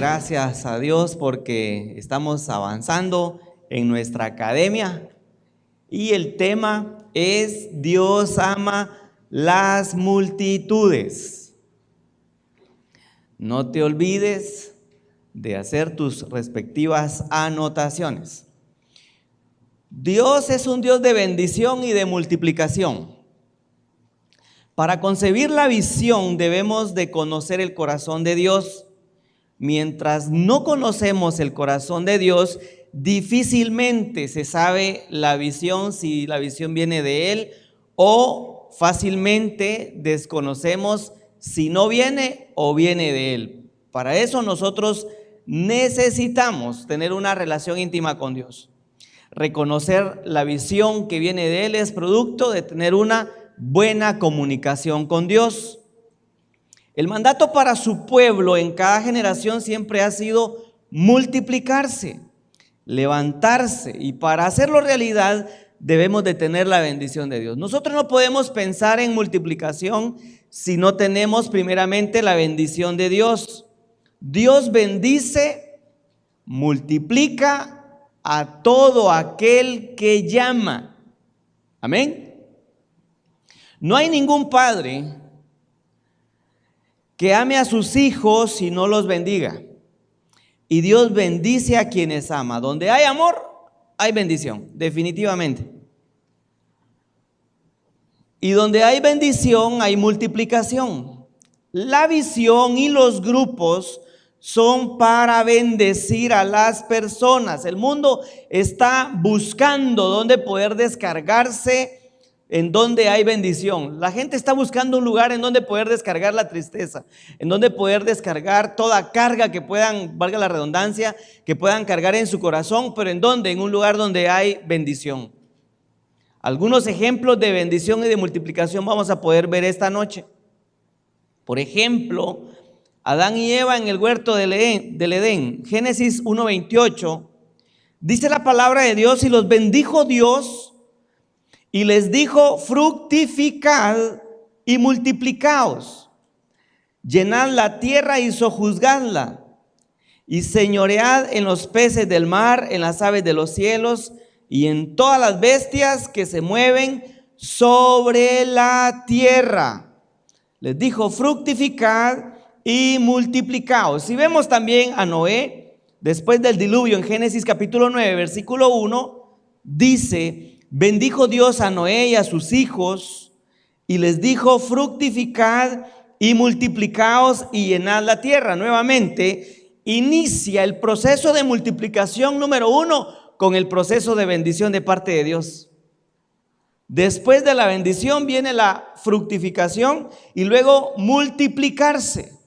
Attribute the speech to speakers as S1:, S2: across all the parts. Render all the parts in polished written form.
S1: gracias a Dios porque estamos avanzando en nuestra academia y el tema es Dios ama las multitudes. No te olvides de hacer tus respectivas anotaciones. Dios es un Dios de bendición y de multiplicación. Para concebir la visión debemos de conocer el corazón de Dios. Mientras no conocemos el corazón de Dios, difícilmente se sabe la visión, si la visión viene de Él, o fácilmente desconocemos si no viene o viene de Él. Para eso nosotros necesitamos tener una relación íntima con Dios. Reconocer la visión que viene de Él es producto de tener una buena comunicación con Dios. El mandato para su pueblo en cada generación siempre ha sido multiplicarse, levantarse, y para hacerlo realidad debemos de tener la bendición de Dios. Nosotros no podemos pensar en multiplicación si no tenemos primeramente la bendición de Dios. Dios bendice, multiplica a todo aquel que llama. Amén. No hay ningún padre que ame a sus hijos y no los bendiga. Y Dios bendice a quienes ama. Donde hay amor, hay bendición, definitivamente. Y donde hay bendición, hay multiplicación. La visión y los grupos son para bendecir a las personas. El mundo está buscando dónde poder descargarse, en donde hay bendición. La gente está buscando un lugar en donde poder descargar la tristeza, en donde poder descargar toda carga que puedan, valga la redundancia, que puedan cargar en su corazón, pero ¿en dónde? En un lugar donde hay bendición. Algunos ejemplos de bendición y de multiplicación vamos a poder ver esta noche. Por ejemplo, Adán y Eva en el huerto del Edén, Génesis 1:28, dice la palabra de Dios: y los bendijo Dios y les dijo: fructificad y multiplicaos, llenad la tierra y sojuzgadla, y señoread en los peces del mar, en las aves de los cielos, y en todas las bestias que se mueven sobre la tierra. Les dijo: fructificad y multiplicaos. Si vemos también a Noé, después del diluvio, en Génesis capítulo 9, versículo 1, dice: bendijo Dios a Noé y a sus hijos y les dijo: fructificad y multiplicaos y llenad la tierra. Nuevamente inicia el proceso de multiplicación número 1 con el proceso de bendición de parte de Dios. Después de la bendición viene la fructificación y luego multiplicarse.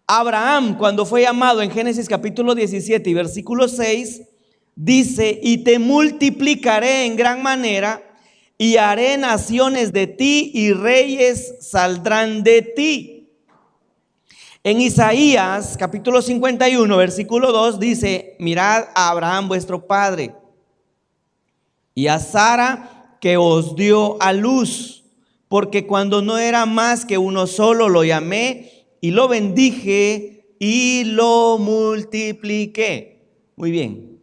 S1: Abraham, cuando fue llamado en Génesis capítulo 17 y versículo 6, dice: y te multiplicaré en gran manera y haré naciones de ti y reyes saldrán de ti. En Isaías capítulo 51 versículo 2 dice: mirad a Abraham vuestro padre y a Sara que os dio a luz, porque cuando no era más que uno solo lo llamé y lo bendije y lo multipliqué. Muy bien.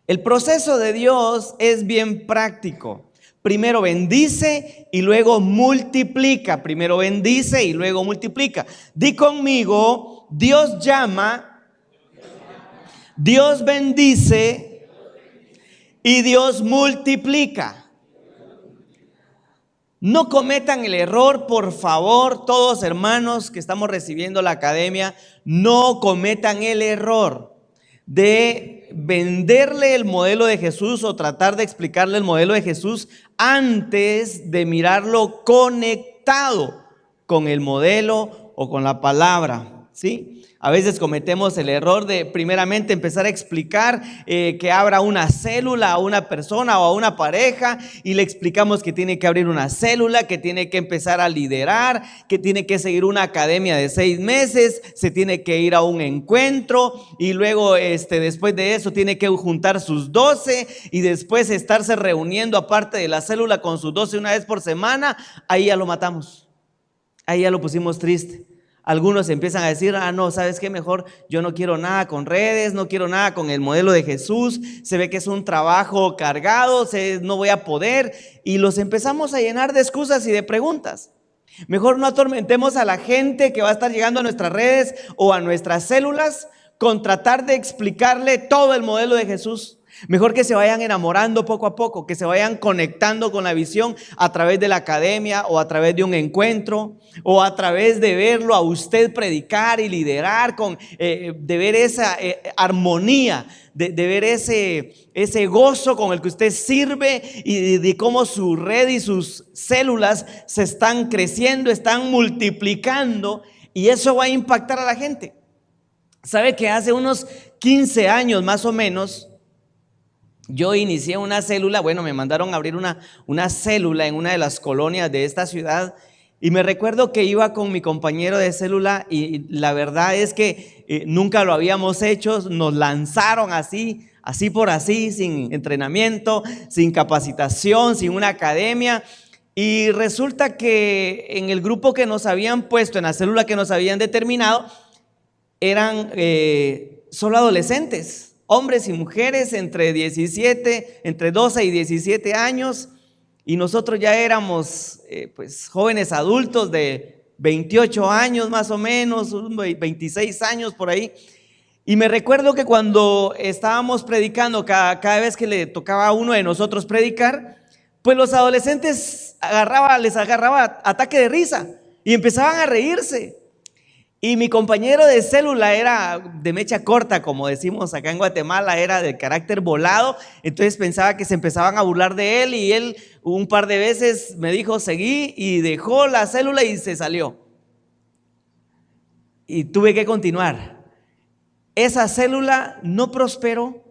S1: El proceso de Dios es bien práctico. Primero bendice y luego multiplica. Primero bendice y luego multiplica. Di conmigo: Dios llama, Dios bendice y Dios multiplica. No cometan el error, por favor, todos hermanos que estamos recibiendo la academia, no cometan el error de venderle el modelo de Jesús o tratar de explicarle el modelo de Jesús antes de mirarlo conectado con el modelo o con la palabra, ¿sí? A veces cometemos el error de primeramente empezar a explicar que abra una célula a una persona o a una pareja y le explicamos que tiene que abrir una célula, que tiene que empezar a liderar, que tiene que seguir una academia de 6 meses, se tiene que ir a un encuentro y luego después de eso tiene que juntar sus 12 y después estarse reuniendo aparte de la célula con sus 12 una vez por semana. Ahí ya lo matamos, ahí ya lo pusimos triste. Algunos empiezan a decir, no, ¿sabes qué? Mejor yo no quiero nada con redes, no quiero nada con el modelo de Jesús, se ve que es un trabajo cargado, no voy a poder, y los empezamos a llenar de excusas y de preguntas. Mejor no atormentemos a la gente que va a estar llegando a nuestras redes o a nuestras células con tratar de explicarle todo el modelo de Jesús. Mejor que se vayan enamorando poco a poco, que se vayan conectando con la visión a través de la academia o a través de un encuentro o a través de verlo a usted predicar y liderar, de ver esa armonía, de ver ese gozo con el que usted sirve y de cómo su red y sus células se están creciendo, están multiplicando, y eso va a impactar a la gente. ¿Sabe que hace unos 15 años más o menos yo inicié una célula? Bueno, me mandaron a abrir una célula en una de las colonias de esta ciudad, y me recuerdo que iba con mi compañero de célula y la verdad es que nunca lo habíamos hecho. Nos lanzaron así por así, sin entrenamiento, sin capacitación, sin una academia, y resulta que en el grupo que nos habían puesto, en la célula que nos habían determinado, eran solo adolescentes, hombres y mujeres entre 12 y 17 años, y nosotros ya éramos pues jóvenes adultos de 28 años más o menos, 26 años por ahí. Y me recuerdo que cuando estábamos predicando, cada vez que le tocaba a uno de nosotros predicar, pues los adolescentes les agarraba ataque de risa y empezaban a reírse. Y mi compañero de célula era de mecha corta, como decimos acá en Guatemala, era de carácter volado. Entonces pensaba que se empezaban a burlar de él, y él un par de veces me dijo seguí, y dejó la célula y se salió. Y tuve que continuar. Esa célula no prosperó.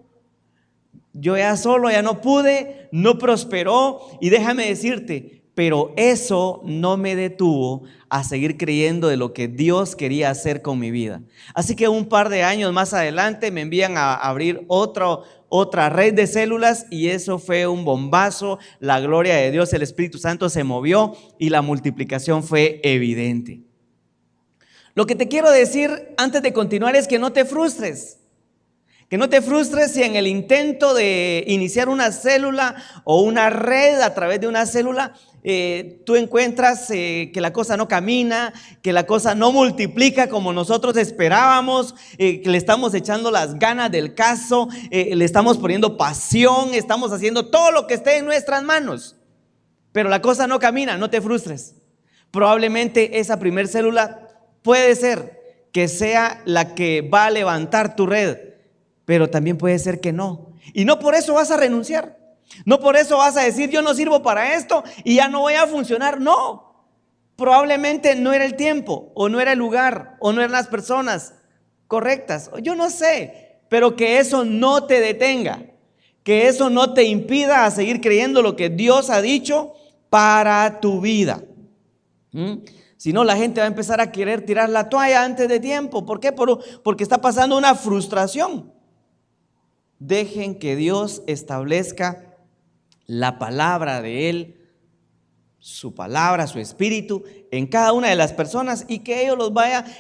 S1: Yo ya solo, ya no pude, no prosperó, y déjame decirte, pero eso no me detuvo a seguir creyendo de lo que Dios quería hacer con mi vida. Así que un par de años más adelante me envían a abrir otra red de células, y eso fue un bombazo. La gloria de Dios, el Espíritu Santo se movió y la multiplicación fue evidente. Lo que te quiero decir antes de continuar es que no te frustres. Que no te frustres si en el intento de iniciar una célula o una red a través de una célula tú encuentras que la cosa no camina, que la cosa no multiplica como nosotros esperábamos, que le estamos echando las ganas del caso, le estamos poniendo pasión, estamos haciendo todo lo que esté en nuestras manos, pero la cosa no camina. No te frustres. Probablemente esa primer célula puede ser que sea la que va a levantar tu red, pero también puede ser que no. Y no por eso vas a renunciar. No por eso vas a decir yo no sirvo para esto y ya no voy a funcionar. No, probablemente no era el tiempo, o no era el lugar, o no eran las personas correctas. Yo no sé, pero que eso no te detenga, que eso no te impida a seguir creyendo lo que Dios ha dicho para tu vida. Si no, la gente va a empezar a querer tirar la toalla antes de tiempo. ¿Por qué? Porque está pasando una frustración. Dejen que Dios establezca la palabra de Él, su palabra, su espíritu en cada una de las personas, y que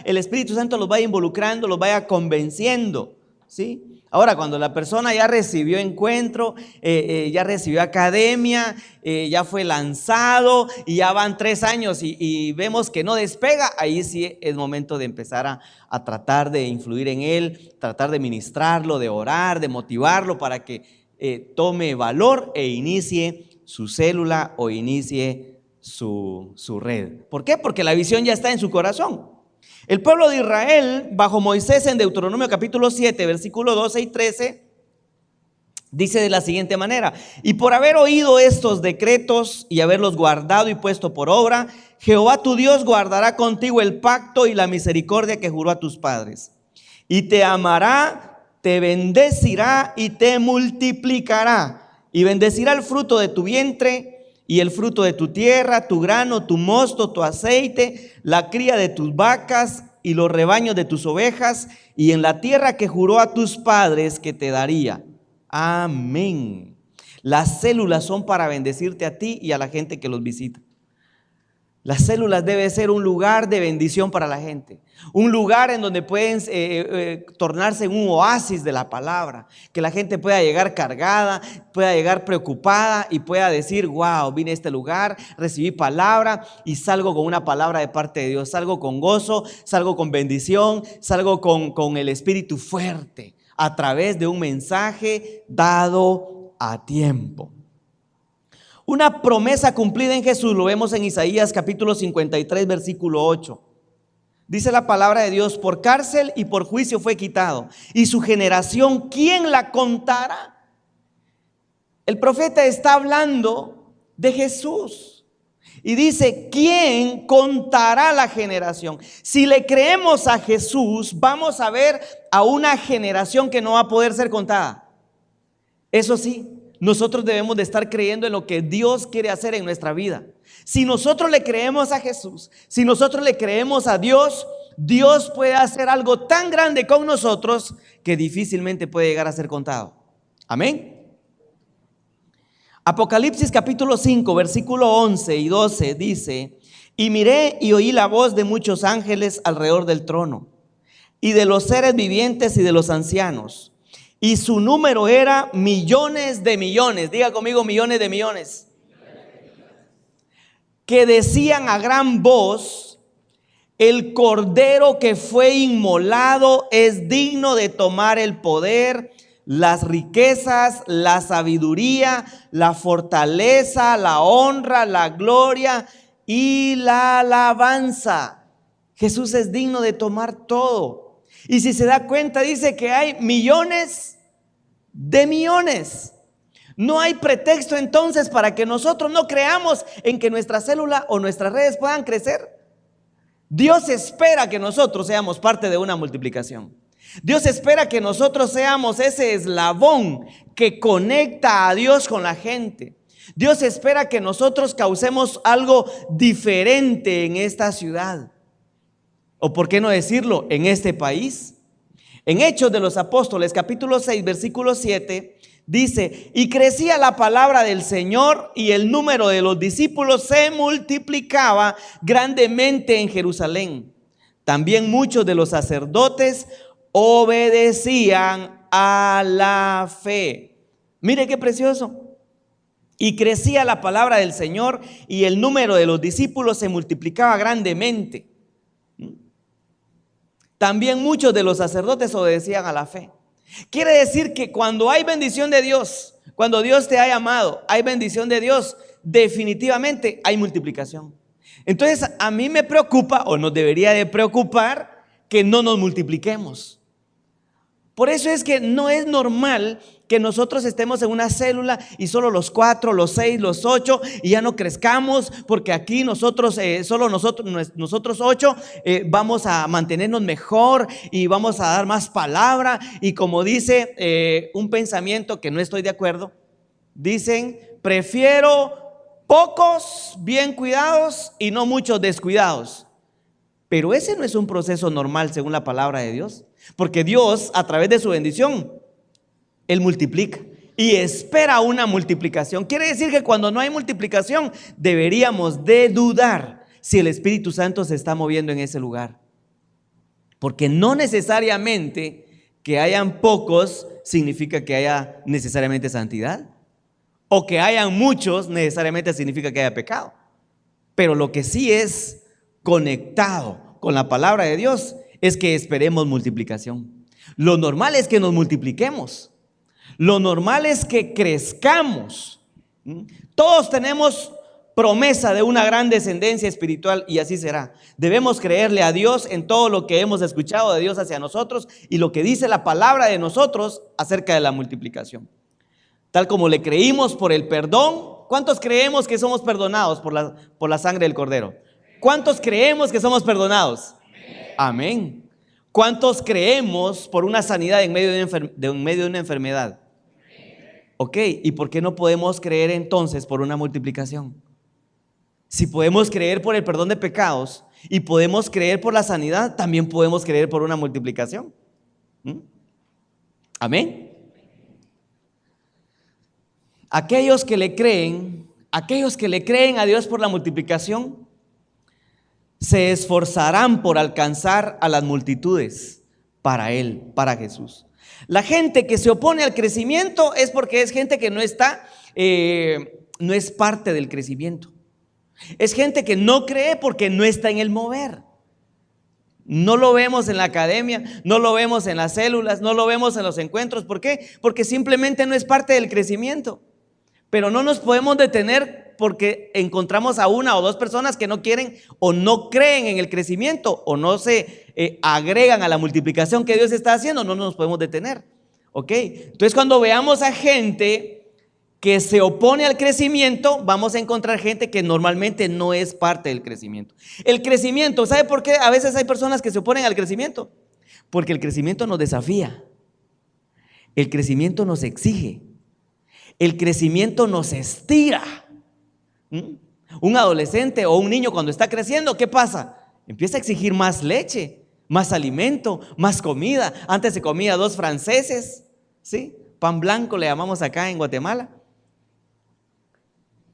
S1: el Espíritu Santo los vaya involucrando, los vaya convenciendo, ¿sí? Ahora, cuando la persona ya recibió encuentro, ya recibió academia, ya fue lanzado y ya van 3 años y vemos que no despega, ahí sí es momento de empezar a tratar de influir en él, tratar de ministrarlo, de orar, de motivarlo para que tome valor e inicie su célula o inicie su red. ¿Por qué? Porque la visión ya está en su corazón. El pueblo de Israel, bajo Moisés, en Deuteronomio capítulo 7, versículo 12 y 13, dice de la siguiente manera: y por haber oído estos decretos y haberlos guardado y puesto por obra, Jehová tu Dios guardará contigo el pacto y la misericordia que juró a tus padres, y te amará, te bendecirá y te multiplicará, y bendecirá el fruto de tu vientre y el fruto de tu tierra, tu grano, tu mosto, tu aceite, la cría de tus vacas y los rebaños de tus ovejas, y en la tierra que juró a tus padres que te daría. Amén. Las células son para bendecirte a ti y a la gente que los visita. Las células deben ser un lugar de bendición para la gente, un lugar en donde pueden tornarse en un oasis de la palabra, que la gente pueda llegar cargada, pueda llegar preocupada y pueda decir: wow, vine a este lugar, recibí palabra y salgo con una palabra de parte de Dios, salgo con gozo, salgo con bendición, salgo con el espíritu fuerte a través de un mensaje dado a tiempo. Una promesa cumplida en Jesús lo vemos en Isaías capítulo 53 versículo 8. Dice la palabra de Dios: por cárcel y por juicio fue quitado, y su generación, ¿quién la contará? El profeta está hablando de Jesús y dice: ¿quién contará la generación? Si le creemos a Jesús, vamos a ver a una generación que no va a poder ser contada. Eso sí, nosotros debemos de estar creyendo en lo que Dios quiere hacer en nuestra vida. Si nosotros le creemos a Jesús, si nosotros le creemos a Dios, Dios puede hacer algo tan grande con nosotros que difícilmente puede llegar a ser contado. Amén. Apocalipsis capítulo 5 versículo 11 y 12 dice: y miré y oí la voz de muchos ángeles alrededor del trono, y de los seres vivientes y de los ancianos. Y su número era millones de millones. Diga conmigo: millones de millones. Que decían a gran voz: el cordero que fue inmolado es digno de tomar el poder, las riquezas, la sabiduría, la fortaleza, la honra, la gloria y la alabanza. Jesús es digno de tomar todo. Y si se da cuenta, dice que hay millones de millones. No hay pretexto entonces para que nosotros no creamos en que nuestra célula o nuestras redes puedan crecer. Dios espera que nosotros seamos parte de una multiplicación. Dios espera que nosotros seamos ese eslabón que conecta a Dios con la gente. Dios espera que nosotros causemos algo diferente en esta ciudad. O por qué no decirlo, en este país. En Hechos de los Apóstoles, capítulo 6, versículo 7, dice: y crecía la palabra del Señor y el número de los discípulos se multiplicaba grandemente en Jerusalén. También muchos de los sacerdotes obedecían a la fe. Mire qué precioso. Y crecía la palabra del Señor y el número de los discípulos se multiplicaba grandemente. También muchos de los sacerdotes obedecían a la fe. Quiere decir que cuando hay bendición de Dios, cuando Dios te ha llamado, hay bendición de Dios, definitivamente hay multiplicación. Entonces a mí me preocupa, o nos debería de preocupar, que no nos multipliquemos. Por eso es que no es normal que nosotros estemos en una célula y solo los 4, los 6, los 8 y ya no crezcamos, porque aquí nosotros, solo nosotros 8 vamos a mantenernos mejor y vamos a dar más palabra. Y como dice un pensamiento que no estoy de acuerdo, dicen: prefiero pocos bien cuidados y no muchos descuidados. Pero ese no es un proceso normal según la palabra de Dios, porque Dios, a través de su bendición, Él multiplica y espera una multiplicación. Quiere decir que cuando no hay multiplicación, deberíamos de dudar si el Espíritu Santo se está moviendo en ese lugar, porque no necesariamente que hayan pocos significa que haya necesariamente santidad, o que hayan muchos necesariamente significa que haya pecado. Pero lo que sí es conectado con la palabra de Dios es que esperemos multiplicación. Lo normal es que nos multipliquemos. Lo normal es que crezcamos. Todos tenemos promesa de una gran descendencia espiritual y así será. Debemos creerle a Dios en todo lo que hemos escuchado de Dios hacia nosotros y lo que dice la palabra de nosotros acerca de la multiplicación. Tal como le creímos por el perdón. ¿Cuántos creemos que somos perdonados por la sangre del Cordero? ¿Cuántos creemos que somos perdonados? Amén. ¿Cuántos creemos por una sanidad en medio de una enfermedad? Ok, ¿y por qué no podemos creer entonces por una multiplicación? Si podemos creer por el perdón de pecados y podemos creer por la sanidad, también podemos creer por una multiplicación. Amén. Aquellos que le creen a Dios por la multiplicación, se esforzarán por alcanzar a las multitudes para Él, para Jesús. La gente que se opone al crecimiento es porque es gente que no es parte del crecimiento. Es gente que no cree porque no está en el mover. No lo vemos en la academia, no lo vemos en las células, no lo vemos en los encuentros. ¿Por qué? Porque simplemente no es parte del crecimiento. Pero no nos podemos detener porque encontramos a una o dos personas que no quieren o no creen en el crecimiento o no se agregan a la multiplicación que Dios está haciendo. No nos podemos detener, ¿ok? Entonces, cuando veamos a gente que se opone al crecimiento, vamos a encontrar gente que normalmente no es parte del crecimiento. El crecimiento, ¿sabe por qué a veces hay personas que se oponen al crecimiento? Porque el crecimiento nos desafía, el crecimiento nos exige, el crecimiento nos estira. Un adolescente o un niño cuando está creciendo, ¿qué pasa? Empieza a exigir más leche, más alimento, más comida. Antes se comía 2 franceses, ¿sí? Pan blanco le llamamos acá en Guatemala.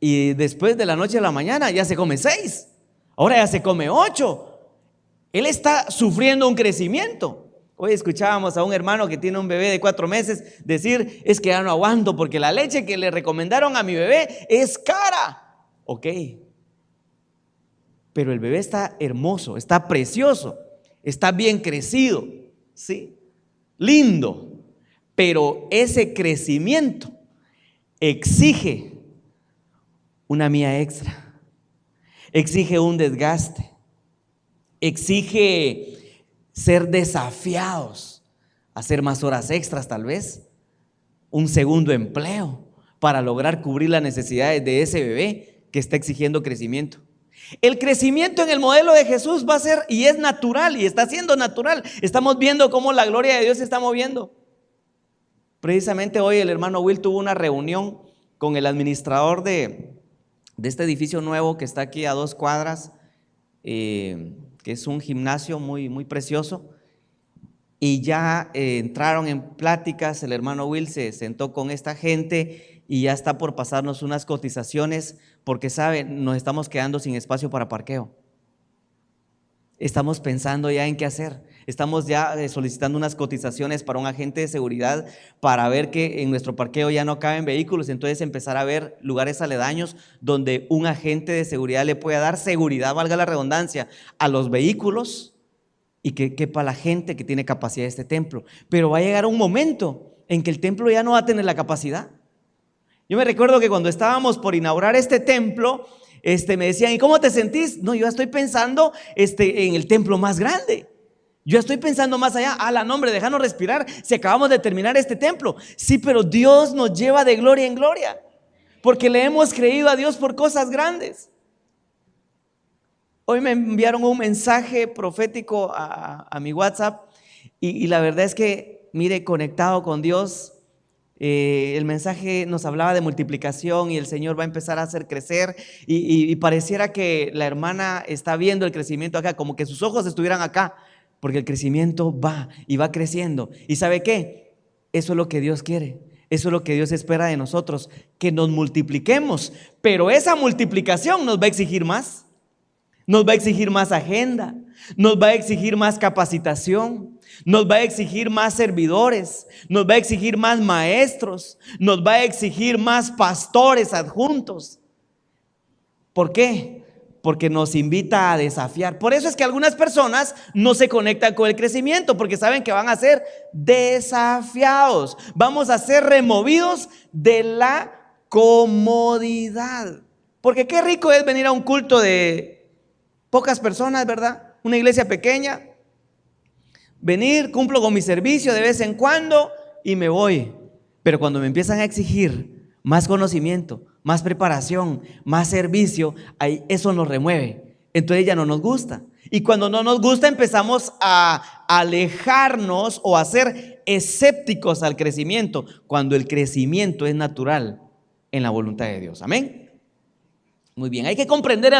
S1: Y después de la noche a la mañana ya se come 6. Ahora ya se come 8. Él está sufriendo un crecimiento. Hoy escuchábamos a un hermano que tiene un bebé de 4 meses decir: es que ya no aguanto porque la leche que le recomendaron a mi bebé es cara. Ok, pero el bebé está hermoso, está precioso, está bien crecido, ¿sí? Lindo. Pero ese crecimiento exige una mía extra, exige un desgaste, exige ser desafiados a hacer más horas extras, tal vez un segundo empleo para lograr cubrir las necesidades de ese bebé que está exigiendo crecimiento. El crecimiento en el modelo de Jesús va a ser y es natural y está siendo natural. Estamos viendo cómo la gloria de Dios se está moviendo. Precisamente hoy el hermano Will tuvo una reunión con el administrador de este edificio nuevo que está aquí a 2 cuadras, que es un gimnasio muy, muy precioso. Y ya entraron en pláticas, el hermano Will se sentó con esta gente y ya está por pasarnos unas cotizaciones porque, sabe, nos estamos quedando sin espacio para parqueo. Estamos pensando ya en qué hacer. Estamos ya solicitando unas cotizaciones para un agente de seguridad para ver que en nuestro parqueo ya no caben vehículos. Entonces empezar a ver lugares aledaños donde un agente de seguridad le pueda dar seguridad, valga la redundancia, a los vehículos y que quepa la gente que tiene capacidad de este templo. Pero va a llegar un momento en que el templo ya no va a tener la capacidad. Yo me recuerdo que cuando estábamos por inaugurar este templo, me decían: ¿y cómo te sentís? No, yo estoy pensando en el templo más grande. Yo estoy pensando más allá. La nombre, déjanos respirar, si acabamos de terminar este templo. Sí, pero Dios nos lleva de gloria en gloria, porque le hemos creído a Dios por cosas grandes. Hoy me enviaron un mensaje profético a mi WhatsApp y la verdad es que, mire, conectado con Dios, el mensaje nos hablaba de multiplicación y el Señor va a empezar a hacer crecer y pareciera que la hermana está viendo el crecimiento acá, como que sus ojos estuvieran acá, porque el crecimiento va y va creciendo. ¿Y sabe qué? Eso es lo que Dios quiere. Eso es lo que Dios espera de nosotros, que nos multipliquemos, pero esa multiplicación nos va a exigir más. Nos va a exigir más agenda, nos va a exigir más capacitación, nos va a exigir más servidores, nos va a exigir más maestros, nos va a exigir más pastores adjuntos. ¿Por qué? Porque nos invita a desafiar. Por eso es que algunas personas no se conectan con el crecimiento, porque saben que van a ser desafiados. Vamos a ser removidos de la comodidad. Porque qué rico es venir a un culto de pocas personas, ¿verdad? Una iglesia pequeña. Venir, cumplo con mi servicio de vez en cuando y me voy. Pero cuando me empiezan a exigir más conocimiento, más preparación, más servicio, ahí eso nos remueve. Entonces ya no nos gusta. Y cuando no nos gusta empezamos a alejarnos o a ser escépticos al crecimiento, cuando el crecimiento es natural en la voluntad de Dios. Amén. Muy bien, hay que comprender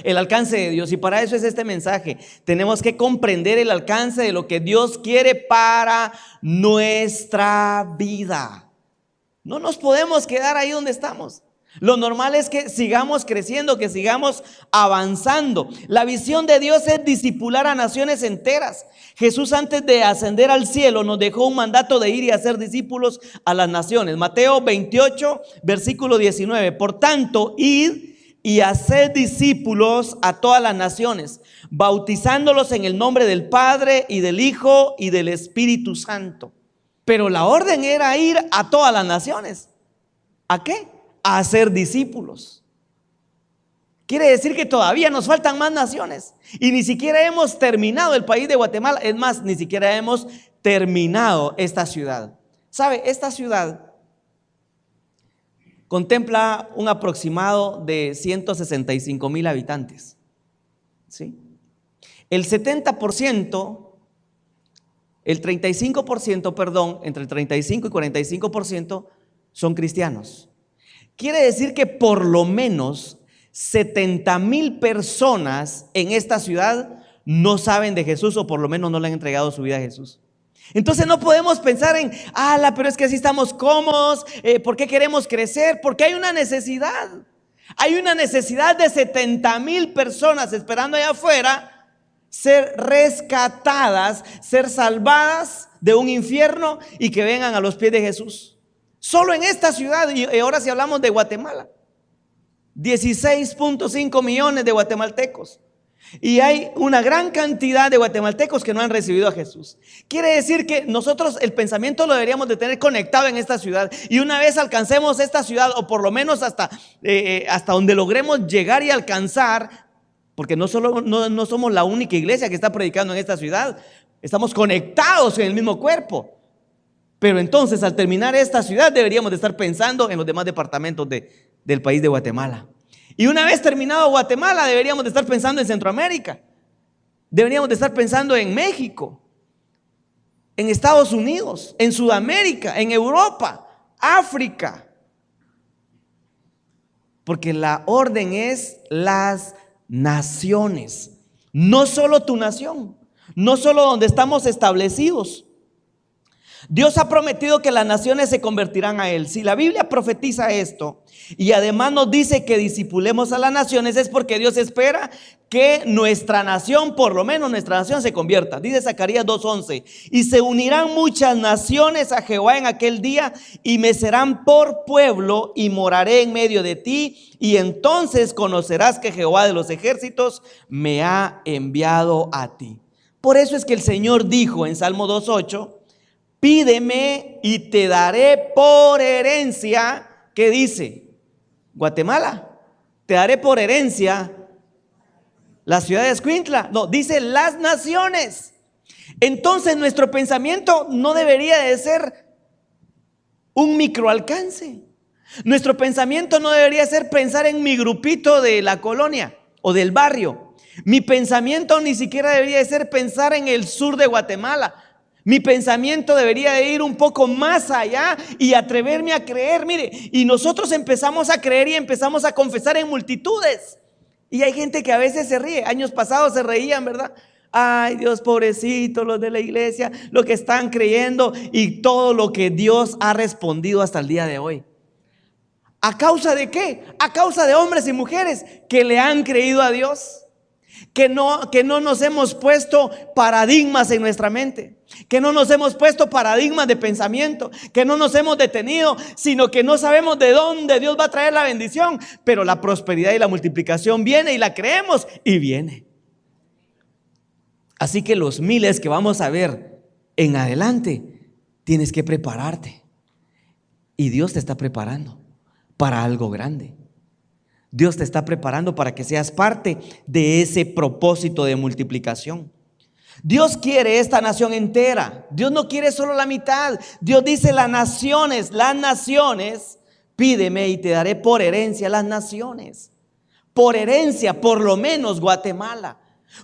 S1: el alcance de Dios y para eso es este mensaje. Tenemos que comprender el alcance de lo que Dios quiere para nuestra vida. No nos podemos quedar ahí donde estamos. Lo normal es que sigamos creciendo, que sigamos avanzando. La visión de Dios es discipular a naciones enteras. Jesús, antes de ascender al cielo, nos dejó un mandato de ir y hacer discípulos a las naciones. Mateo 28, versículo 19. Por tanto, id y haced discípulos a todas las naciones, bautizándolos en el nombre del Padre y del Hijo y del Espíritu Santo. Pero la orden era ir a todas las naciones. ¿A qué? A hacer discípulos. Quiere decir que todavía nos faltan más naciones y ni siquiera hemos terminado el país de Guatemala. Es más, ni siquiera hemos terminado esta ciudad. ¿Sabe? Esta ciudad contempla un aproximado de 165,000 habitantes. ¿Sí? El 70%, el 35%, perdón, entre el 35 y 45% son cristianos. Quiere decir que por lo menos 70,000 personas en esta ciudad no saben de Jesús, o por lo menos no le han entregado su vida a Jesús. Entonces no podemos pensar en, pero es que así estamos cómodos, ¿por qué queremos crecer? Porque hay una necesidad. Hay una necesidad de 70,000 personas esperando allá afuera ser rescatadas, ser salvadas de un infierno y que vengan a los pies de Jesús. Solo en esta ciudad, y ahora si hablamos de Guatemala, 16.5 millones de guatemaltecos. Y hay una gran cantidad de guatemaltecos que no han recibido a Jesús. Quiere decir que nosotros el pensamiento lo deberíamos de tener conectado en esta ciudad. Y una vez alcancemos esta ciudad, o por lo menos hasta donde logremos llegar y alcanzar, porque no somos la única iglesia que está predicando en esta ciudad, estamos conectados en el mismo cuerpo. Pero entonces al terminar esta ciudad deberíamos de estar pensando en los demás departamentos del país de Guatemala. Y una vez terminado Guatemala deberíamos de estar pensando en Centroamérica. Deberíamos de estar pensando en México, en Estados Unidos, en Sudamérica, en Europa, África. Porque la orden es las naciones. No solo tu nación, no solo donde estamos establecidos. Dios ha prometido que las naciones se convertirán a Él. Si la Biblia profetiza esto y además nos dice que discipulemos a las naciones, es porque Dios espera que nuestra nación, por lo menos nuestra nación, se convierta. Dice Zacarías 2:11: y se unirán muchas naciones a Jehová en aquel día y me serán por pueblo y moraré en medio de ti, y entonces conocerás que Jehová de los ejércitos me ha enviado a ti. Por eso es que el Señor dijo en Salmo 2:8: pídeme y te daré por herencia. ¿Qué dice? Guatemala. Te daré por herencia la ciudad de Escuintla. No, dice las naciones. Entonces nuestro pensamiento no debería de ser un microalcance. Nuestro pensamiento no debería ser pensar en mi grupito de la colonia o del barrio. Mi pensamiento ni siquiera debería de ser pensar en el sur de Guatemala. Mi pensamiento debería de ir un poco más allá y atreverme a creer. Mire, y nosotros empezamos a creer y empezamos a confesar en multitudes. Y hay gente que a veces se ríe. Años pasados se reían, ¿verdad? Ay, Dios, pobrecito, los de la iglesia, lo que están creyendo y todo lo que Dios ha respondido hasta el día de hoy. ¿A causa de qué? A causa de hombres y mujeres que le han creído a Dios. Que no nos hemos puesto paradigmas en nuestra mente, que no nos hemos puesto paradigmas de pensamiento, que no nos hemos detenido, sino que no sabemos de dónde Dios va a traer la bendición, pero la prosperidad y la multiplicación viene y la creemos y viene. Así que los miles que vamos a ver en adelante, tienes que prepararte, y Dios te está preparando para algo grande. Dios te está preparando para que seas parte de ese propósito de multiplicación. Dios quiere esta nación entera. Dios no quiere solo la mitad. Dios dice las naciones, pídeme y te daré por herencia las naciones. Por herencia, por lo menos Guatemala.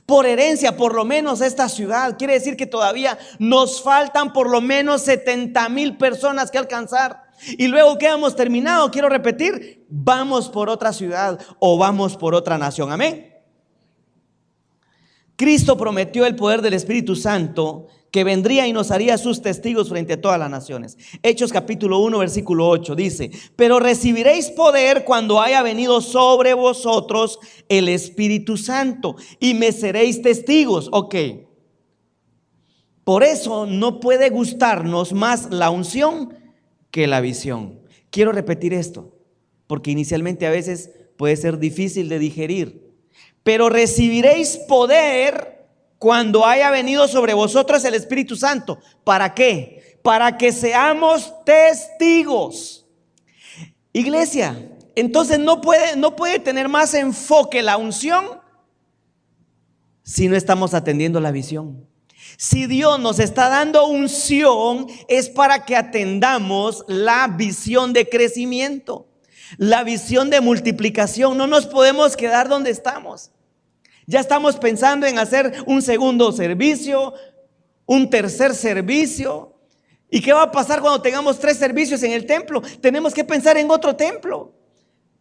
S1: Por herencia, por lo menos esta ciudad. Quiere decir que todavía nos faltan por lo menos 70,000 personas que alcanzar. Y luego que hemos terminado, quiero repetir, vamos por otra ciudad o vamos por otra nación. Amén. Cristo prometió el poder del Espíritu Santo que vendría y nos haría sus testigos frente a todas las naciones. Hechos capítulo 1 versículo 8 dice: pero recibiréis poder cuando haya venido sobre vosotros el Espíritu Santo y me seréis testigos. Ok. Por eso no puede gustarnos más la unción que la visión. Quiero repetir esto, porque inicialmente a veces puede ser difícil de digerir. Pero recibiréis poder cuando haya venido sobre vosotros el Espíritu Santo. ¿Para qué? Para que seamos testigos. Iglesia, entonces no puede tener más enfoque la unción si no estamos atendiendo la visión. Si Dios nos está dando unción, es para que atendamos la visión de crecimiento, la visión de multiplicación. No nos podemos quedar donde estamos. Ya estamos pensando en hacer un segundo servicio, un tercer servicio. ¿Y qué va a pasar cuando tengamos 3 servicios en el templo? Tenemos que pensar en otro templo.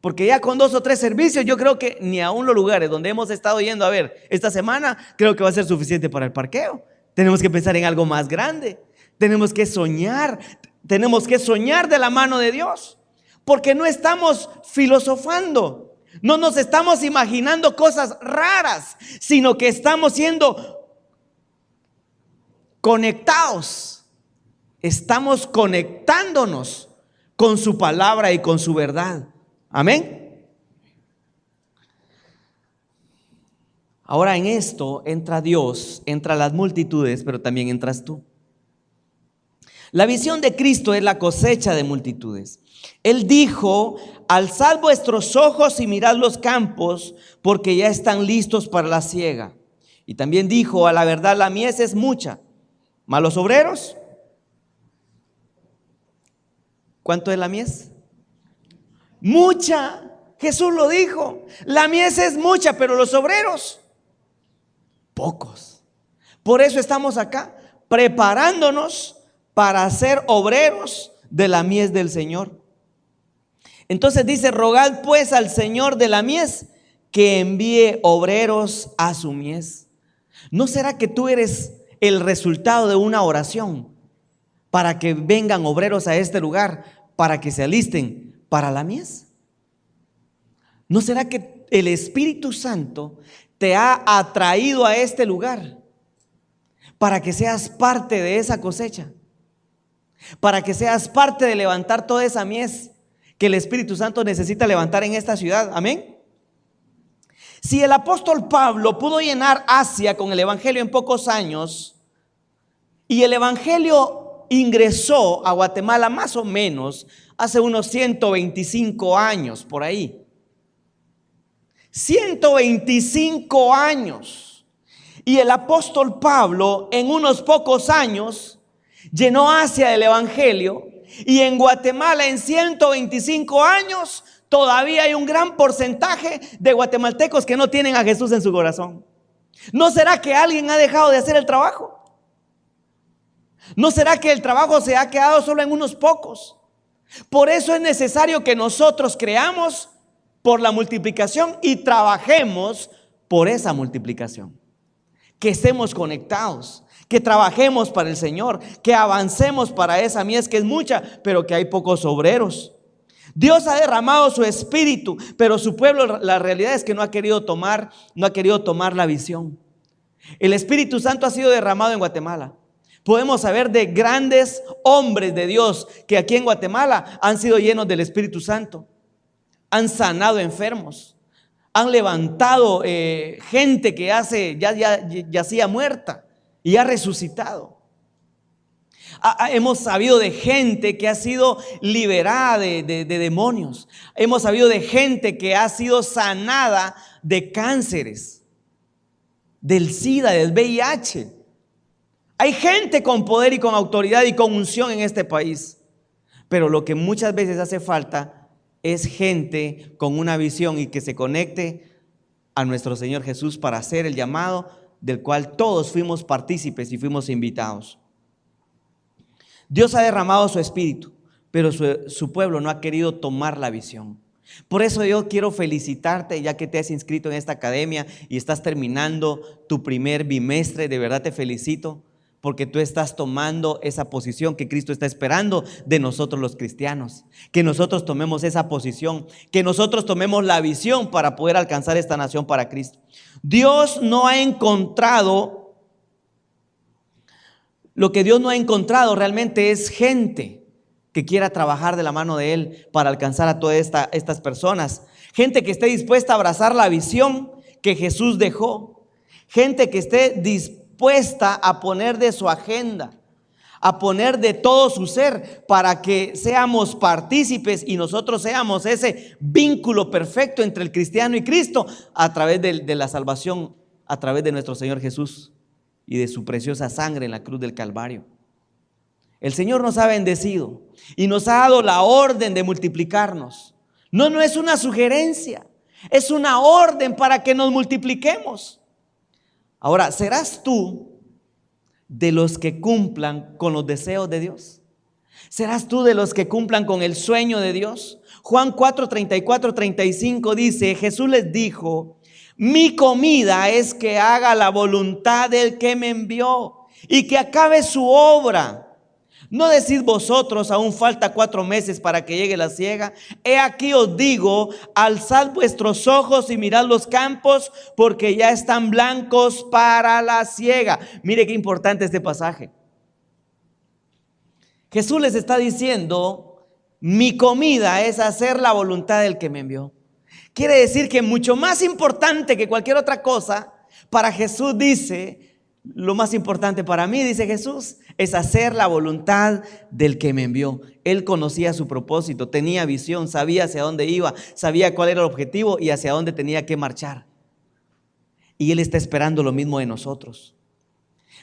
S1: Porque ya con 2 o 3 servicios, yo creo que ni aún los lugares donde hemos estado yendo a ver esta semana, creo que va a ser suficiente para el parqueo. Tenemos que pensar en algo más grande. Tenemos que soñar de la mano de Dios. Porque no estamos filosofando. No nos estamos imaginando cosas raras, sino que estamos siendo conectados. Estamos conectándonos con su palabra y con su verdad. Amén. Ahora en esto entra Dios, entra las multitudes, pero también entras tú. La visión de Cristo es la cosecha de multitudes. Él dijo: alzad vuestros ojos y mirad los campos, porque ya están listos para la siega. Y también dijo: a la verdad la mies es mucha, mas los obreros, ¿cuánto es la mies? Mucha. Jesús lo dijo: la mies es mucha, pero los obreros, pocos. Por eso estamos acá, preparándonos para ser obreros de la mies del Señor. Entonces dice: rogad pues al Señor de la mies que envíe obreros a su mies. ¿No será que tú eres el resultado de una oración para que vengan obreros a este lugar, para que se alisten para la mies? ¿No será que el Espíritu Santo te ha atraído a este lugar para que seas parte de esa cosecha? Para que seas parte de levantar toda esa mies que el Espíritu Santo necesita levantar en esta ciudad. Amén. Si el apóstol Pablo pudo llenar Asia con el evangelio en pocos años, y el evangelio ingresó a Guatemala más o menos hace unos 125 años por ahí. 125 años. Y el apóstol Pablo en unos pocos años llenó Asia del evangelio. Y en Guatemala en 125 años todavía hay un gran porcentaje de guatemaltecos que no tienen a Jesús en su corazón. ¿No será que alguien ha dejado de hacer el trabajo? ¿No será que el trabajo se ha quedado solo en unos pocos? Por eso es necesario que nosotros creamos por la multiplicación y trabajemos por esa multiplicación. Que estemos conectados, que trabajemos para el Señor, que avancemos para esa mies que es mucha, pero que hay pocos obreros. Dios ha derramado su espíritu, pero su pueblo, la realidad es que no ha querido tomar la visión. El Espíritu Santo ha sido derramado en Guatemala. Podemos saber de grandes hombres de Dios que aquí en Guatemala han sido llenos del Espíritu Santo. Han sanado enfermos, han levantado gente que yacía muerta y ha resucitado. Hemos sabido de gente que ha sido liberada de demonios. Hemos sabido de gente que ha sido sanada de cánceres, del SIDA, del VIH. Hay gente con poder y con autoridad y con unción en este país. Pero lo que muchas veces hace falta es gente con una visión y que se conecte a nuestro Señor Jesús para hacer el llamado del cual todos fuimos partícipes y fuimos invitados. Dios ha derramado su espíritu, pero su pueblo no ha querido tomar la visión. Por eso yo quiero felicitarte, ya que te has inscrito en esta academia y estás terminando tu primer bimestre. De verdad te felicito, porque tú estás tomando esa posición que Cristo está esperando de nosotros los cristianos. Que nosotros tomemos esa posición, que nosotros tomemos la visión para poder alcanzar esta nación para Cristo. Dios no ha encontrado, lo que Dios no ha encontrado realmente es gente que quiera trabajar de la mano de Él para alcanzar a todas estas personas. Gente que esté dispuesta a abrazar la visión que Jesús dejó. Gente que esté dispuesta a poner de su agenda, a poner de todo su ser para que seamos partícipes y nosotros seamos ese vínculo perfecto entre el cristiano y Cristo a través de la salvación, a través de nuestro Señor Jesús y de su preciosa sangre en la cruz del Calvario. El Señor nos ha bendecido y nos ha dado la orden de multiplicarnos. No es una sugerencia, es una orden para que nos multipliquemos. Ahora, ¿serás tú de los que cumplan con los deseos de Dios? ¿Serás tú de los que cumplan con el sueño de Dios? Juan 4, 34, 35 dice, Jesús les dijo, mi comida es que haga la voluntad del que me envió y que acabe su obra. ¿No decís vosotros, aún falta 4 meses para que llegue la siega? He aquí os digo, alzad vuestros ojos y mirad los campos, porque ya están blancos para la siega. Mire qué importante este pasaje. Jesús les está diciendo, mi comida es hacer la voluntad del que me envió. Quiere decir que mucho más importante que cualquier otra cosa, para Jesús dice, lo más importante para mí, dice Jesús, es hacer la voluntad del que me envió. Él conocía su propósito, tenía visión, sabía hacia dónde iba, sabía cuál era el objetivo y hacia dónde tenía que marchar. Y Él está esperando lo mismo de nosotros.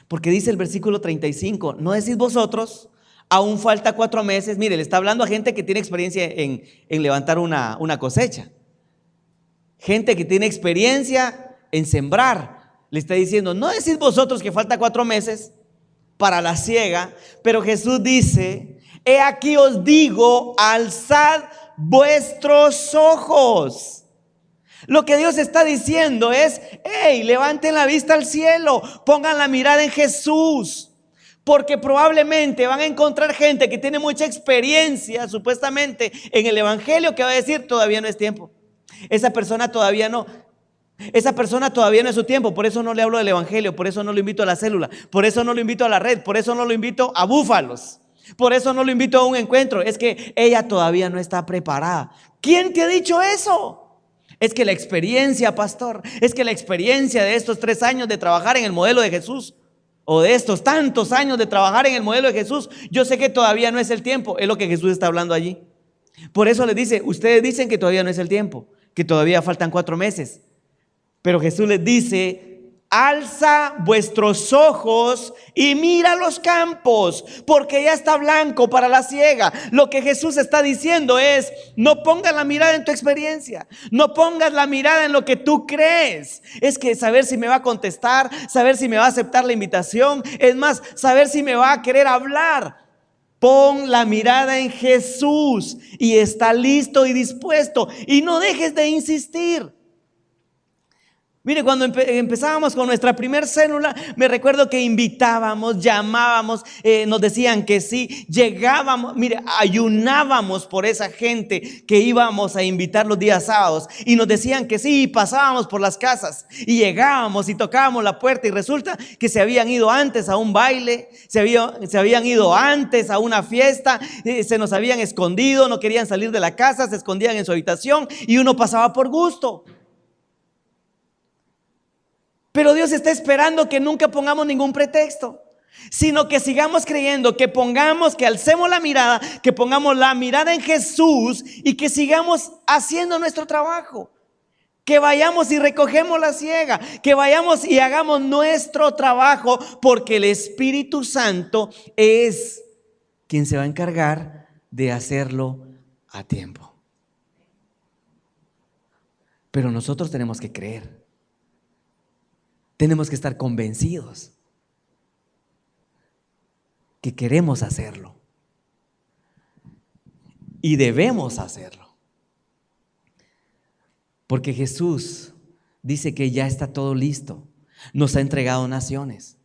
S1: Porque dice el versículo 35, ¿no decís vosotros, aún falta 4 meses? Mire, le está hablando a gente que tiene experiencia en levantar una cosecha. Gente que tiene experiencia en sembrar. Le está diciendo, ¿no decís vosotros que falta 4 meses para la siega? Pero Jesús dice, he aquí os digo, alzad vuestros ojos. Lo que Dios está diciendo es, hey, levanten la vista al cielo, pongan la mirada en Jesús. Porque probablemente van a encontrar gente que tiene mucha experiencia, supuestamente, en el evangelio, que va a decir, todavía no es tiempo. Esa persona todavía no es su tiempo, por eso no le hablo del evangelio, por eso no lo invito a la célula, por eso no lo invito a la red, por eso no lo invito a búfalos, por eso no lo invito a un encuentro. Es que ella todavía no está preparada. ¿Quién te ha dicho eso? Es que la experiencia, pastor, es que la experiencia de estos 3 años de trabajar en el modelo de Jesús, o de estos tantos años de trabajar en el modelo de Jesús, yo sé que todavía no es el tiempo. Es lo que Jesús está hablando allí. Por eso les dice, ustedes dicen que todavía no es el tiempo, que todavía faltan 4 meses. Pero Jesús les dice, alza vuestros ojos y mira los campos, porque ya está blanco para la siega. Lo que Jesús está diciendo es, no pongas la mirada en tu experiencia, no pongas la mirada en lo que tú crees. Es que saber si me va a contestar, saber si me va a aceptar la invitación, es más, saber si me va a querer hablar. Pon la mirada en Jesús y está listo y dispuesto, y no dejes de insistir. Mire, cuando empezábamos con nuestra primer célula, me recuerdo que invitábamos, llamábamos, nos decían que sí, llegábamos, mire, ayunábamos por esa gente que íbamos a invitar los días sábados y nos decían que sí, y pasábamos por las casas y llegábamos y tocábamos la puerta y resulta que se habían ido antes a un baile, se habían ido antes a una fiesta, se nos habían escondido, no querían salir de la casa, se escondían en su habitación y uno pasaba por gusto. Pero Dios está esperando que nunca pongamos ningún pretexto, sino que sigamos creyendo, que alcemos la mirada, que pongamos la mirada en Jesús y que sigamos haciendo nuestro trabajo. Que vayamos y recogemos la siega, que vayamos y hagamos nuestro trabajo, porque el Espíritu Santo es quien se va a encargar de hacerlo a tiempo. Pero nosotros tenemos que creer. Tenemos que estar convencidos que queremos hacerlo y debemos hacerlo. Porque Jesús dice que ya está todo listo. Nos ha entregado naciones,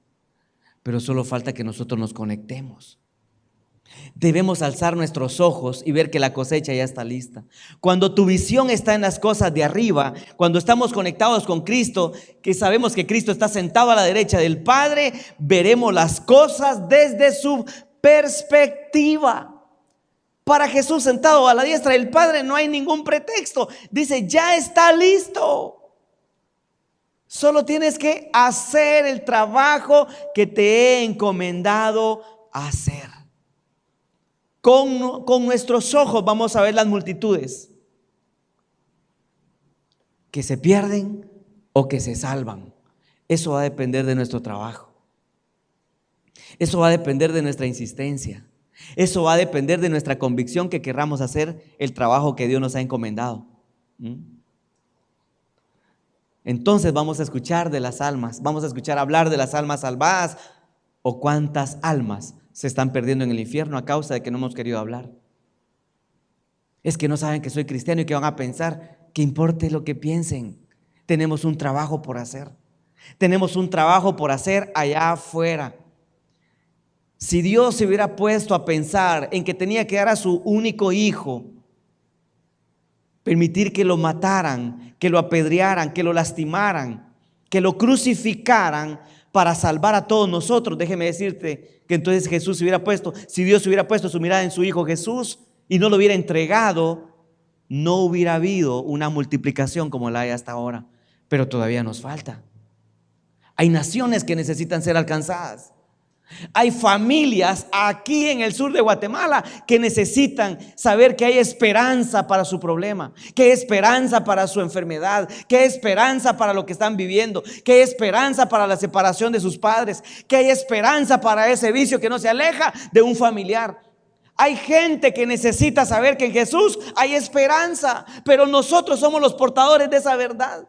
S1: pero solo falta que nosotros nos conectemos. Debemos alzar nuestros ojos y ver que la cosecha ya está lista. Cuando tu visión está en las cosas de arriba, cuando estamos conectados con Cristo, que sabemos que Cristo está sentado a la derecha del Padre, veremos las cosas desde su perspectiva. Para Jesús sentado a la diestra del Padre no hay ningún pretexto. Dice, ya está listo. Solo tienes que hacer el trabajo que te he encomendado hacer. Con nuestros ojos vamos a ver las multitudes que se pierden o que se salvan. Eso va a depender de nuestro trabajo. Eso va a depender de nuestra insistencia. Eso va a depender de nuestra convicción que querramos hacer el trabajo que Dios nos ha encomendado. Entonces vamos a escuchar de las almas, vamos a escuchar hablar de las almas salvadas o cuántas almas se están perdiendo en el infierno a causa de que no hemos querido hablar. Es que no saben que soy cristiano y que van a pensar, que importe lo que piensen. Tenemos un trabajo por hacer. Tenemos un trabajo por hacer allá afuera. Si Dios se hubiera puesto a pensar en que tenía que dar a su único hijo, permitir que lo mataran, que lo apedrearan, que lo lastimaran, que lo crucificaran para salvar a todos nosotros, déjeme decirte que entonces Jesús se hubiera puesto, si Dios hubiera puesto su mirada en su hijo Jesús y no lo hubiera entregado, no hubiera habido una multiplicación como la hay hasta ahora. Pero todavía nos falta. Hay naciones que necesitan ser alcanzadas. Hay familias aquí en el sur de Guatemala que necesitan saber que hay esperanza para su problema, que hay esperanza para su enfermedad, que hay esperanza para lo que están viviendo, que hay esperanza para la separación de sus padres, que hay esperanza para ese vicio que no se aleja de un familiar. Hay gente que necesita saber que en Jesús hay esperanza, pero nosotros somos los portadores de esa verdad.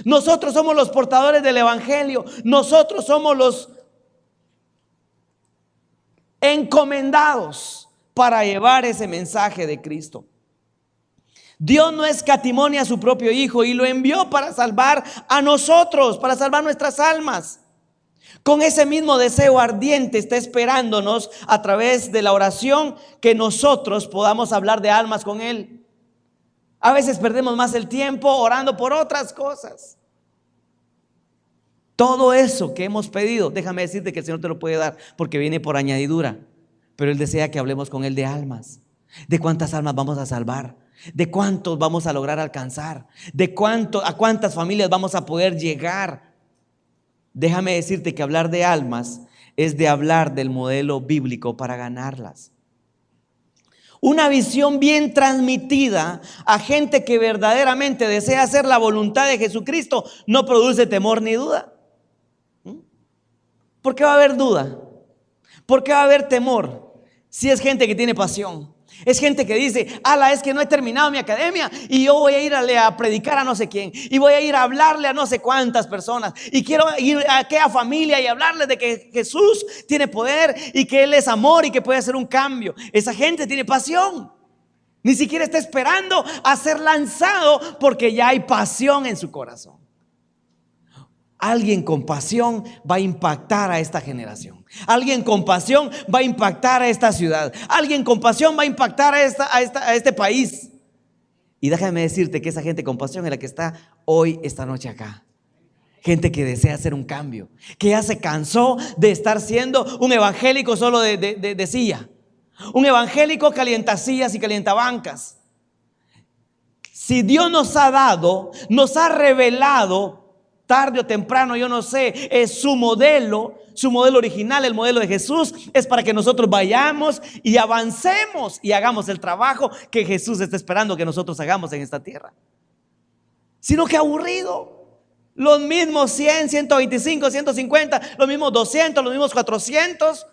S1: Nosotros somos los portadores del evangelio. Nosotros somos los encomendados para llevar ese mensaje de Cristo. Dios no escatimó a su propio hijo y lo envió para salvar a nosotros, para salvar nuestras almas. Con ese mismo deseo ardiente está esperándonos a través de la oración que nosotros podamos hablar de almas con Él. A veces perdemos más el tiempo orando por otras cosas. Todo eso que hemos pedido, déjame decirte que el Señor te lo puede dar porque viene por añadidura. Pero Él desea que hablemos con Él de almas, de cuántas almas vamos a salvar, de cuántos vamos a lograr alcanzar, a cuántas familias vamos a poder llegar. Déjame decirte que hablar de almas es de hablar del modelo bíblico para ganarlas. Una visión bien transmitida a gente que verdaderamente desea hacer la voluntad de Jesucristo no produce temor ni duda. ¿Por qué va a haber duda? ¿Por qué va a haber temor? Si es gente que tiene pasión. Es gente que dice, es que no he terminado mi academia y yo voy a ir a predicar a no sé quién y voy a ir a hablarle a no sé cuántas personas y quiero ir a aquella familia y hablarles de que Jesús tiene poder y que Él es amor y que puede hacer un cambio. Esa gente tiene pasión. Ni siquiera está esperando a ser lanzado porque ya hay pasión en su corazón. Alguien con pasión va a impactar a esta generación. Alguien con pasión va a impactar a esta ciudad. Alguien con pasión va a impactar a este país. Y déjame decirte que esa gente con pasión es la que está hoy, esta noche acá. Gente que desea hacer un cambio, que ya se cansó de estar siendo un evangélico solo de silla. Un evangélico calientasillas y calientabancas. Si Dios nos ha dado, nos ha revelado, tarde o temprano, yo no sé, es su modelo original, el modelo de Jesús, es para que nosotros vayamos y avancemos y hagamos el trabajo que Jesús está esperando que nosotros hagamos en esta tierra. Sino que aburrido, los mismos 100, 125, 150, los mismos 200, los mismos 400.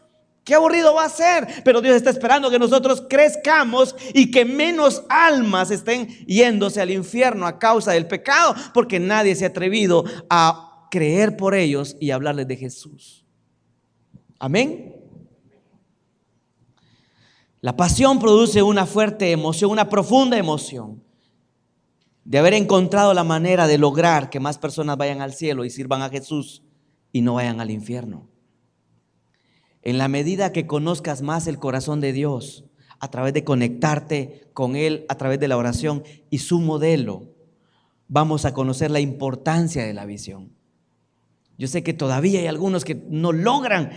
S1: Qué aburrido va a ser, pero Dios está esperando que nosotros crezcamos y que menos almas estén yéndose al infierno a causa del pecado, porque nadie se ha atrevido a creer por ellos y hablarles de Jesús. Amén. La pasión produce una fuerte emoción, una profunda emoción. de haber encontrado la manera de lograr que más personas vayan al cielo y sirvan a Jesús y no vayan al infierno. En la medida que conozcas más el corazón de Dios, a través de conectarte con Él, a través de la oración y su modelo, vamos a conocer la importancia de la visión. Yo sé que todavía hay algunos que no logran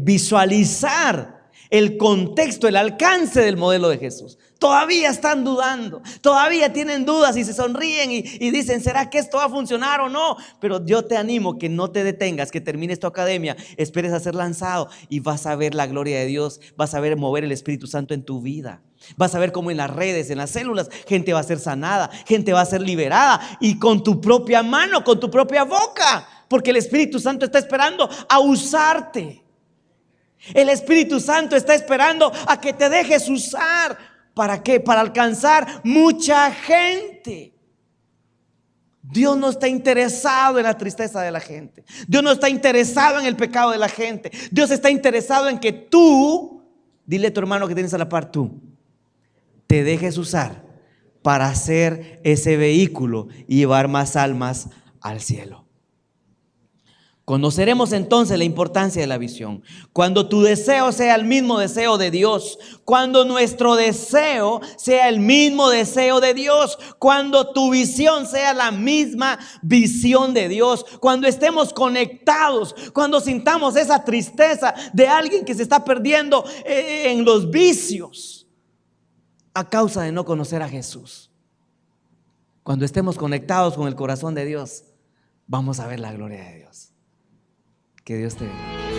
S1: visualizar el contexto, el alcance del modelo de Jesús. Todavía están dudando, todavía tienen dudas y se sonríen y dicen, ¿será que esto va a funcionar o no? Pero yo te animo que no te detengas, que termines tu academia, esperes a ser lanzado y vas a ver la gloria de Dios, vas a ver mover el Espíritu Santo en tu vida. Vas a ver cómo en las redes, en las células, gente va a ser sanada, gente va a ser liberada, y con tu propia mano, con tu propia boca, porque el Espíritu Santo está esperando a usarte. El Espíritu Santo está esperando a que te dejes usar. ¿Para qué? Para alcanzar mucha gente. Dios no está interesado en la tristeza de la gente. Dios no está interesado en el pecado de la gente. Dios está interesado en que tú, dile a tu hermano que tienes a la par, tú te dejes usar para ser ese vehículo y llevar más almas al cielo. Conoceremos entonces la importancia de la visión. Cuando tu deseo sea el mismo deseo de Dios, cuando nuestro deseo sea el mismo deseo de Dios, cuando tu visión sea la misma visión de Dios, cuando estemos conectados, cuando sintamos esa tristeza de alguien que se está perdiendo en los vicios a causa de no conocer a Jesús. Cuando estemos conectados con el corazón de Dios, vamos a ver la gloria de Dios. Que Dios te bendiga.